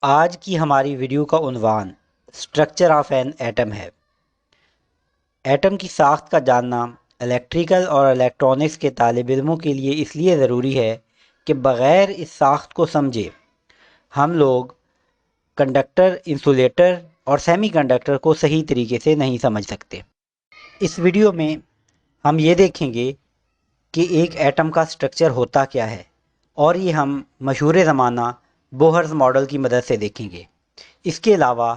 आज की हमारी वीडियो का उन्वान स्ट्रक्चर ऑफ एन एटम है। एटम की साख्त का जानना इलेक्ट्रिकल और इलेक्ट्रॉनिक्स के तालिब इल्मों के लिए इसलिए ज़रूरी है कि बग़ैर इस साख्त को समझे हम लोग कंडक्टर, इंसुलेटर और सेमीकंडक्टर को सही तरीके से नहीं समझ सकते। इस वीडियो में हम ये देखेंगे कि एक एटम का स्ट्रक्चर होता क्या है और ये हम मशहूर ज़माना बोहर्स मॉडल की मदद से देखेंगे। इसके अलावा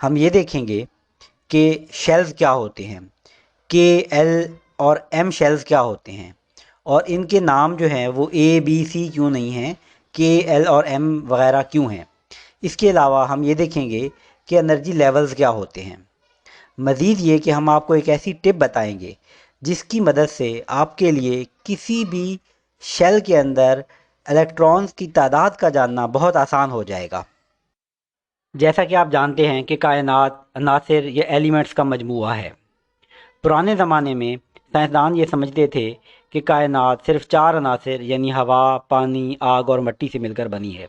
हम ये देखेंगे कि शेल्स क्या होते हैं, के एल और एम शेल्स क्या होते हैं और इनके नाम जो हैं वो ए बी सी क्यों नहीं हैं, के एल और एम वगैरह क्यों हैं। इसके अलावा हम ये देखेंगे कि एनर्जी लेवल्स क्या होते हैं। मज़ीद ये कि हम आपको एक ऐसी टिप बताएंगे जिसकी मदद से आपके लिए किसी भी शेल के अंदर इलेक्ट्रॉन्स की तादाद का जानना बहुत आसान हो जाएगा। जैसा कि आप जानते हैं कि कायनात अनासिर या एलिमेंट्स का मजमूआ है। पुराने ज़माने में साइंसदान ये समझते थे कि कायनात सिर्फ 4 अनासिर यानी हवा, पानी, आग और मिट्टी से मिलकर बनी है।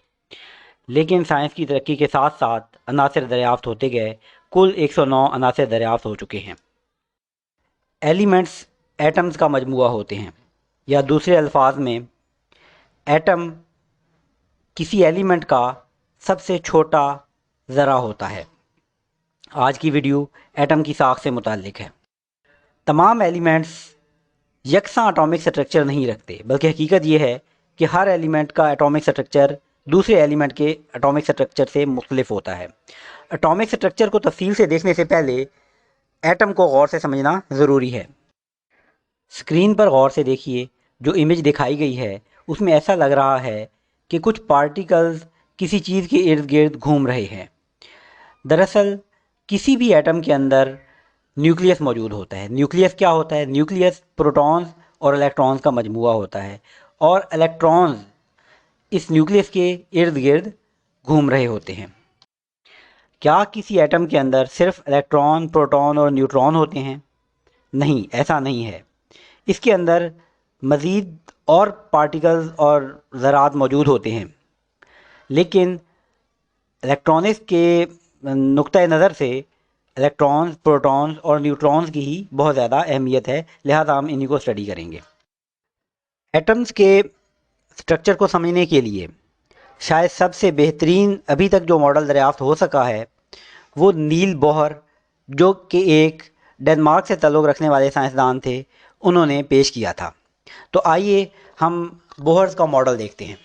लेकिन साइंस की तरक्की के साथ साथ अनासिर दरियाफ्त होते गए। कुल 109 अनासिर दरियाफ्त हो चुके हैं। एलिमेंट्स एटम्स का मजमूआ होते हैं, या दूसरे अल्फाज में एटम किसी एलिमेंट का सबसे छोटा ज़रा होता है। आज की वीडियो एटम की साख से मुताल्लिक है। तमाम एलिमेंट्स यकसा एटॉमिक स्ट्रक्चर नहीं रखते, बल्कि हकीकत यह है कि हर एलिमेंट का एटॉमिक स्ट्रक्चर दूसरे एलिमेंट के एटॉमिक स्ट्रक्चर से मुख्तलिफ होता है। एटॉमिक स्ट्रक्चर को तफसील से देखने से पहले एटम को गौर से समझना ज़रूरी है। स्क्रीन पर गौर से देखिए, जो इमेज दिखाई गई है उसमें ऐसा लग रहा है कि कुछ पार्टिकल्स किसी चीज़ के इर्द गिर्द घूम रहे हैं। दरअसल किसी भी एटम के अंदर न्यूक्लियस मौजूद होता है। न्यूक्लियस क्या होता है? न्यूक्लियस प्रोटॉन्स और इलेक्ट्रॉन्स का मजमूआ होता है और इलेक्ट्रॉन्स इस न्यूक्लियस के इर्द गिर्द घूम रहे होते हैं। क्या किसी एटम के अंदर सिर्फ इलेक्ट्रॉन, प्रोटॉन और न्यूट्रॉन होते हैं? नहीं, ऐसा नहीं है। इसके अंदर मज़ीद और पार्टिकल्स और ज़रात मौजूद होते हैं, लेकिन इलेक्ट्रॉनिक्स के नुक्ता नज़र से इलेक्ट्रॉन्स, प्रोटॉन्स और न्यूट्रॉन्स की ही बहुत ज़्यादा अहमियत है, लिहाजा हम इन्हीं को स्टडी करेंगे। एटम्स के स्ट्रक्चर को समझने के लिए शायद सबसे बेहतरीन अभी तक जो मॉडल दरियाफ्त हो सका है वो नील बोहर, जो कि एक डेनमार्क से ताल्लुक़ रखने वाले साइंसदान थे, उन्होंने पेश किया था। तो आइए हम बोहर्स का मॉडल देखते हैं।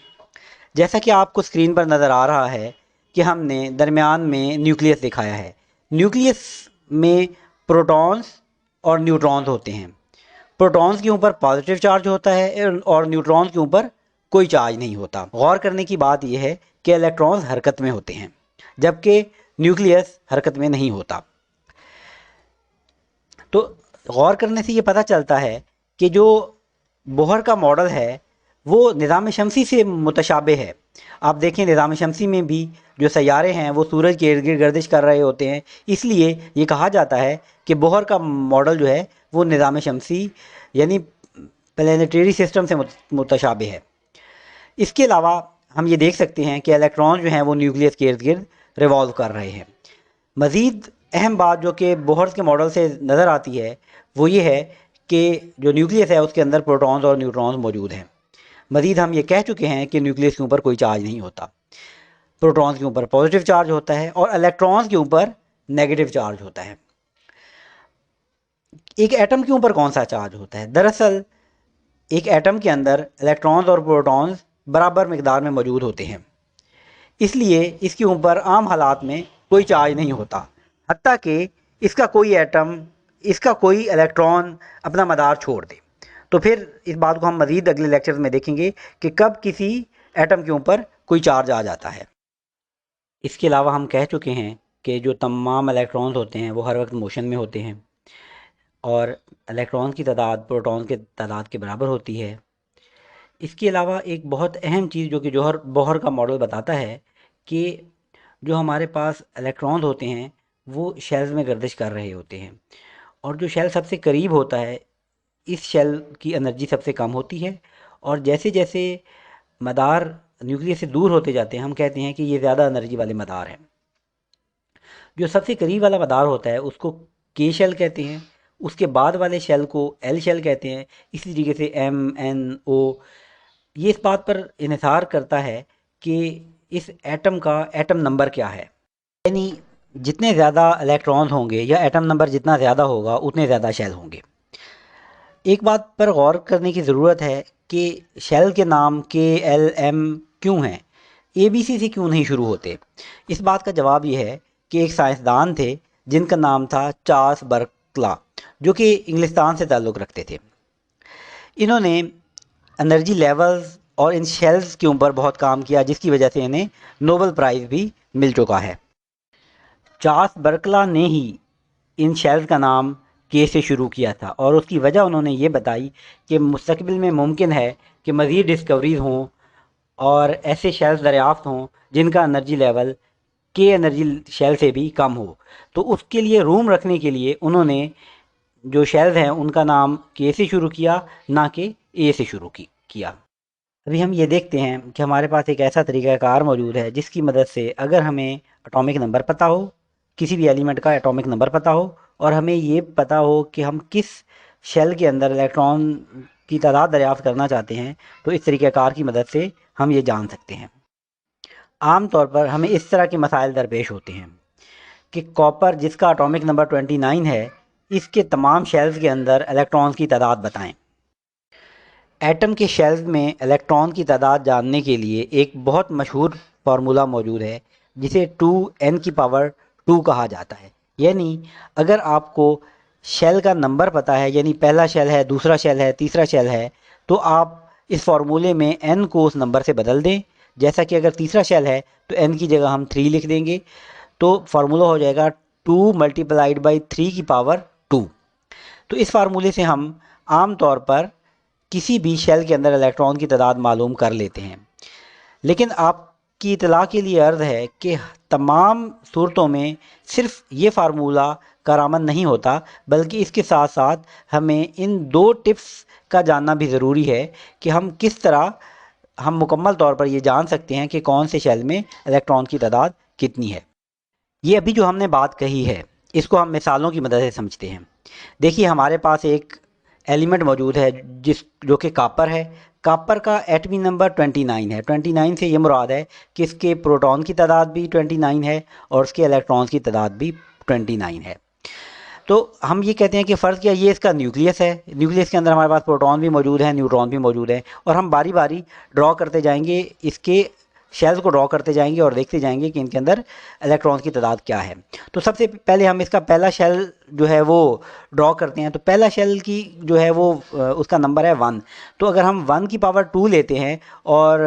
जैसा कि आपको स्क्रीन पर नज़र आ रहा है कि हमने दरमियान में न्यूक्लियस दिखाया है। न्यूक्लियस में प्रोटॉन्स और न्यूट्रॉन्स होते हैं। प्रोटॉन्स के ऊपर पॉजिटिव चार्ज होता है और न्यूट्रॉन्स के ऊपर कोई चार्ज नहीं होता। गौर करने की बात यह है कि इलेक्ट्रॉन्स हरकत में होते हैं, जबकि न्यूक्लियस हरकत में नहीं होता। तो गौर करने से ये पता चलता है कि जो बोहर का मॉडल है वो निज़ाम शमसी से मुतशाबे है। आप देखें, निज़ाम शमसी में भी जो सैयारे हैं वो सूरज के इर्द गिर्द गर्दिश कर रहे होते हैं, इसलिए ये कहा जाता है कि बोहर का मॉडल जो है वो निज़ाम शमसी यानी प्लैनेटरी सिस्टम से मुतशाबे है। इसके अलावा हम ये देख सकते हैं कि इलेक्ट्रॉन जो हैं वो न्यूक्लियस के इर्द गिर्द रिवॉल्व कर रहे हैं। मज़ीद अहम बात जो कि बोहर्स के मॉडल से नज़र आती है वो ये है कि जो न्यूक्लियस है उसके अंदर प्रोटॉन्स और न्यूट्रॉन्स मौजूद हैं। मज़ीद हम ये कह चुके हैं कि न्यूक्लियस के ऊपर कोई चार्ज नहीं होता। प्रोटॉन्स के ऊपर पॉजिटिव चार्ज होता है और इलेक्ट्रॉन्स के ऊपर नेगेटिव चार्ज होता है। एक एटम के ऊपर कौन सा चार्ज होता है? दरअसल एक एटम के अंदर इलेक्ट्रॉन्स और प्रोटॉन्स बराबर मिकदार में मौजूद होते हैं, इसलिए इसके ऊपर आम हालात में कोई चार्ज नहीं होता, हत्ता कि इसका कोई इलेक्ट्रॉन अपना मदार छोड़ दे। तो फिर इस बात को हम मज़ीद अगले लेक्चर्स में देखेंगे कि कब किसी एटम के ऊपर कोई चार्ज आ जाता है। इसके अलावा हम कह चुके हैं कि जो तमाम इलेक्ट्रॉन्स होते हैं वो हर वक्त मोशन में होते हैं और इलेक्ट्रॉन्स की तादाद प्रोटॉन्स के तादाद के बराबर होती है। इसके अलावा एक बहुत अहम चीज़ जो कि जौहर बोहर का मॉडल बताता है कि जो हमारे पास इलेक्ट्रॉन्स होते हैं वो शेल्स में गर्दिश कर रहे होते हैं और जो शेल सबसे करीब होता है इस शेल की एनर्जी सबसे कम होती है और जैसे जैसे मदार न्यूक्लियस से दूर होते जाते हैं हम कहते हैं कि ये ज़्यादा एनर्जी वाले मदार हैं। जो सबसे करीब वाला मदार होता है उसको के शेल कहते हैं, उसके बाद वाले शेल को एल शेल कहते हैं। इसी तरीके से एम एन ओ, ये इस बात पर इन्हिसार करता है कि इस एटम का एटम नंबर क्या है, यानी जितने ज़्यादा इलेक्ट्रॉन्स होंगे या एटम नंबर जितना ज़्यादा होगा उतने ज़्यादा शेल होंगे। एक बात पर गौर करने की ज़रूरत है कि शेल के नाम के एल एम क्यों हैं, ए बी सी से क्यों नहीं शुरू होते। इस बात का जवाब ये है कि एक साइंसदान थे जिनका नाम था चार्ल्स बर्कला, जो कि इंग्लिस्तान से ताल्लुक़ रखते थे। इन्होंने एनर्जी लेवल्स और इन शेल्स के ऊपर बहुत काम किया, जिसकी वजह से इन्हें नोबेल प्राइज़ भी मिल चुका है। चार्ल्स बर्कला ने ही इन शेल्स का नाम के से शुरू किया था और उसकी वजह उन्होंने ये बताई कि मुस्तकबिल में मुमकिन है कि मज़ीद डिस्कवरीज़ हों और ऐसे शेल्स दरियाफ़्त हों जिनका एनर्जी लेवल के एनर्जी शेल से भी कम हो। तो उसके लिए रूम रखने के लिए उन्होंने जो शेल्स हैं उनका नाम के से शुरू किया, ना कि ए से शुरू किया। अभी हम ये देखते हैं कि हमारे पास एक ऐसा तरीक़ाकार मौजूद है जिसकी मदद से अगर हमें एटॉमिक नंबर पता हो, किसी भी एलिमेंट का एटॉमिक नंबर पता हो और हमें ये पता हो कि हम किस शेल के अंदर इलेक्ट्रॉन की तादाद दरियाफ़्त करना चाहते हैं, तो इस तरीक़ाकार की मदद से हम ये जान सकते हैं। आम तौर पर हमें इस तरह के मसाइल दरपेश होते हैं कि कॉपर जिसका एटॉमिक नंबर 29 है, इसके तमाम शेल्स के अंदर इलेक्ट्रॉन्स की तादाद बताएं। एटम के शेल्स में इलेक्ट्रॉन की तादाद जानने के लिए एक बहुत मशहूर फार्मूला मौजूद है जिसे 2n की पावर 2 कहा जाता है। यानी अगर आपको शेल का नंबर पता है, यानी पहला शेल है, दूसरा शेल है, तीसरा शेल है, तो आप इस फार्मूले में n को उस नंबर से बदल दें। जैसा कि अगर तीसरा शेल है तो n की जगह हम 3 लिख देंगे, तो फार्मूला हो जाएगा 2 मल्टीप्लाइड बाई 3 की पावर 2। तो इस फार्मूले से हम आम तौर पर किसी भी शेल के अंदर इलेक्ट्रॉन की तादाद मालूम कर लेते हैं। लेकिन आपकी इतला के लिए अर्ज़ है कि तमाम सूरतों में सिर्फ ये फार्मूला कारआमद नहीं होता, बल्कि इसके साथ साथ हमें इन 2 टिप्स का जानना भी ज़रूरी है कि हम किस तरह हम मुकम्मल तौर पर ये जान सकते हैं कि कौन से शेल में इलेक्ट्रॉन की तादाद कितनी है। ये अभी जो हमने बात कही है इसको हम मिसालों की मदद से समझते हैं। देखिए हमारे पास एक एलिमेंट मौजूद है जो कि कापर है। कापर का एटमी नंबर 29 है। 29 से ये मुराद है कि इसके प्रोटॉन की तादाद भी 29 है और उसके इलेक्ट्रॉन्स की तादाद भी 29 है। तो हम ये कहते हैं कि फ़र्ज़ किया ये इसका न्यूक्लियस है। न्यूक्लियस के अंदर हमारे पास प्रोटॉन भी मौजूद है, न्यूट्रॉन भी मौजूद है, और हम बारी बारी ड्रॉ करते जाएंगे, इसके शेल्स को ड्रॉ करते जाएंगे और देखते जाएंगे कि इनके अंदर इलेक्ट्रॉन्स की तादाद क्या है। तो सबसे पहले हम इसका पहला शेल जो है वो ड्रॉ करते हैं। तो पहला शेल की जो है वो उसका नंबर है 1। तो अगर हम 1 की पावर 2 लेते हैं और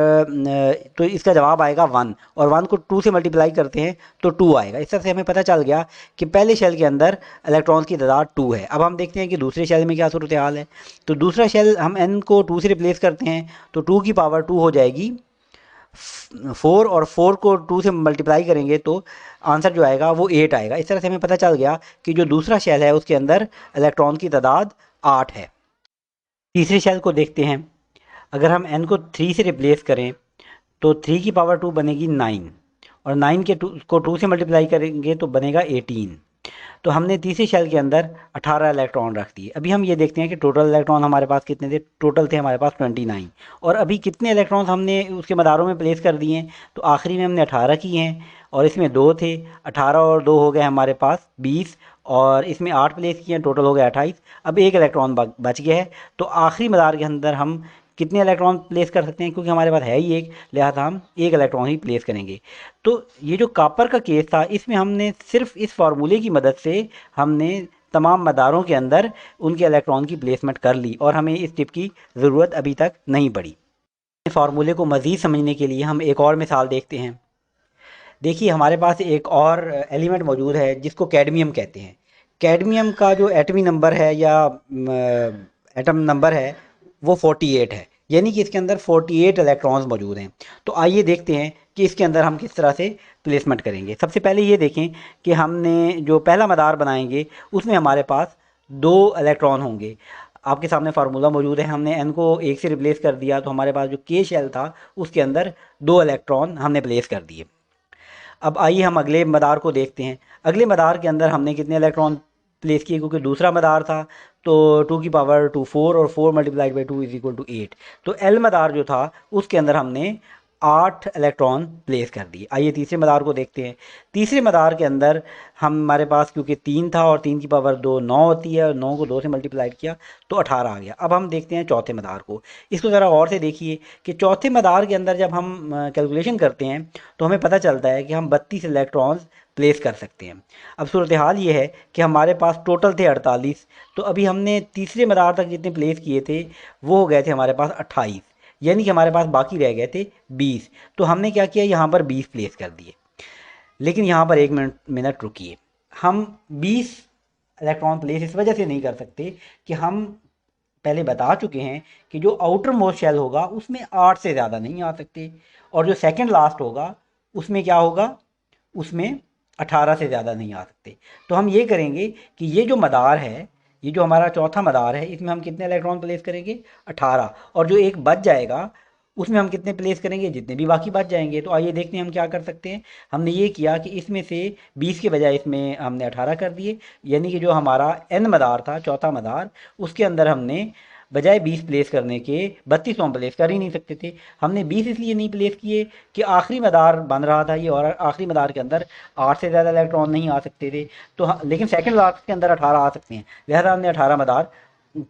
तो इसका जवाब आएगा 1, और 1 को 2 से मल्टीप्लाई करते हैं तो 2 आएगा। इस तरह से हमें पता चल गया कि पहले शेल के अंदर इलेक्ट्रॉन्स की तादाद 2 है। अब हम देखते हैं कि दूसरे शेल में क्या सूरत हाल है। तो दूसरा शेल हम n को 2 से रिप्लेस करते हैं तो 2 की पावर 2 हो जाएगी 4, और 4 को 2 से मल्टीप्लाई करेंगे तो आंसर जो आएगा वो 8 आएगा। इस तरह से हमें पता चल गया कि जो दूसरा शेल है उसके अंदर इलेक्ट्रॉन की तादाद 8 है। तीसरे शेल को देखते हैं। अगर हम n को 3 से रिप्लेस करें तो 3 की पावर 2 बनेगी 9, और 9 के 2 को 2 से मल्टीप्लाई करेंगे तो बनेगा 18। तो हमने तीसरे शेल के अंदर 18 इलेक्ट्रॉन रख दिए। अभी हम ये देखते हैं कि टोटल इलेक्ट्रॉन हमारे पास कितने थे। टोटल थे हमारे पास 29, और अभी कितने इलेक्ट्रॉन हमने उसके मदारों में प्लेस कर दिए हैं। तो आखिरी में हमने 18 किए हैं, और इसमें 2 थे। 18 और 2 हो गए हमारे पास 20, और इसमें 8 प्लेस किए हैं, टोटल हो गया 28। अब एक इलेक्ट्रॉन बच गया है। तो आखिरी मदार के अंदर हम कितने इलेक्ट्रॉन प्लेस कर सकते हैं, क्योंकि हमारे पास है ही एक, लिहाजा हम एक इलेक्ट्रॉन ही प्लेस करेंगे। तो ये जो कापर का केस था इसमें हमने सिर्फ इस फार्मूले की मदद से हमने तमाम मदारों के अंदर उनके इलेक्ट्रॉन की प्लेसमेंट कर ली, और हमें इस टिप की ज़रूरत अभी तक नहीं पड़ी। फार्मूले को मज़ीद समझने के लिए हम एक और मिसाल देखते हैं। देखिए हमारे पास एक और एलिमेंट मौजूद है जिसको कैडमियम कहते हैं। कैडमियम का जो एटमी नंबर है या एटम नंबर है वो 48 है, यानी कि इसके अंदर 48 इलेक्ट्रॉन्स मौजूद हैं। तो आइए देखते हैं कि इसके अंदर हम किस तरह से प्लेसमेंट करेंगे। सबसे पहले ये देखें कि हमने जो पहला मदार बनाएंगे उसमें हमारे पास 2 इलेक्ट्रॉन होंगे। आपके सामने फार्मूला मौजूद है। हमने n को 1 से रिप्लेस कर दिया तो हमारे पास जो k शेल था उसके अंदर 2 इलेक्ट्रॉन हमने प्लेस कर दिए। अब आइए हम अगले मदार को देखते हैं। अगले मदार के अंदर हमने कितने इलेक्ट्रॉन प्लेस किए, क्योंकि दूसरा मदार था तो 2 की पावर 2 4 और 4 multiplied by 2 is equal to 8। तो एल मदार जो था उसके अंदर हमने 8 इलेक्ट्रॉन प्लेस कर दिए। आइए तीसरे मदार को देखते हैं। तीसरे मदार के अंदर हमारे पास क्योंकि 3 था और 3 की पावर 2 9 होती है और 9 को 2 से मल्टीप्लाइड किया तो 18 आ गया। अब हम देखते हैं चौथे मदार को। इसको ज़रा गौर से देखिए कि चौथे मदार के अंदर जब हम कैलकुलेशन करते हैं तो हमें पता चलता है कि हम 32 इलेक्ट्रॉन्स प्लेस कर सकते हैं। अब सूरत हाल ये है कि हमारे पास टोटल थे 48, तो अभी हमने तीसरे मदार तक जितने प्लेस किए थे वो हो गए थे हमारे पास 28, यानी कि हमारे पास बाकी रह गए थे 20। तो हमने क्या किया, यहाँ पर 20 प्लेस कर दिए। लेकिन यहाँ पर एक मिनट रुकिए, हम 20 इलेक्ट्रॉन प्लेस इस वजह से नहीं कर सकते कि हम पहले बता चुके हैं कि जो आउटर मोस्ट शेल होगा उसमें 8 से ज़्यादा नहीं आ सकते, और जो सेकंड लास्ट होगा उसमें क्या होगा, उसमें 18 से ज़्यादा नहीं आ सकते। तो हम ये करेंगे कि ये जो मदार है, ये जो हमारा चौथा मदार है, इसमें हम कितने इलेक्ट्रॉन प्लेस करेंगे, 18, और जो एक बच जाएगा उसमें हम कितने प्लेस करेंगे, जितने भी बाकी बच जाएंगे। तो आइए देखते हैं हम क्या कर सकते हैं। हमने ये किया कि इसमें से 20 के बजाय इसमें हमने 18 कर दिए, यानी कि जो हमारा n मदार था, चौथा मदार, उसके अंदर हमने बजाय 20 प्लेस करने के 32 हम प्लेस कर ही नहीं सकते थे। हमने 20 इसलिए नहीं प्लेस किए कि आखिरी मदार बन रहा था ये, और आखिरी मदार के अंदर 8 से ज़्यादा इलेक्ट्रॉन नहीं आ सकते थे। तो लेकिन सेकंड लास्ट के अंदर 18 आ सकते हैं, लिहाजा हमने 18 मदार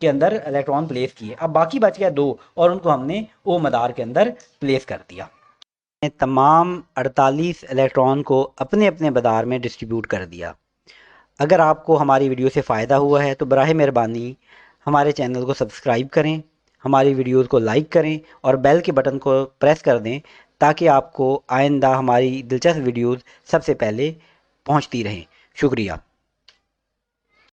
के अंदर इलेक्ट्रॉन प्लेस किए। अब बाकी बच गया 2 और उनको हमने ओ मदार के अंदर प्लेस कर दिया। तमाम 48 इलेक्ट्रॉन को अपने अपने मदार में डिस्ट्रीब्यूट कर दिया। अगर आपको हमारी वीडियो से फ़ायदा हुआ है तो बराह मेहरबानी हमारे चैनल को सब्सक्राइब करें, हमारी वीडियोज़ को लाइक करें और बेल के बटन को प्रेस कर दें ताकि आपको आइंदा हमारी दिलचस्प वीडियोज़ सबसे पहले पहुंचती रहें। शुक्रिया।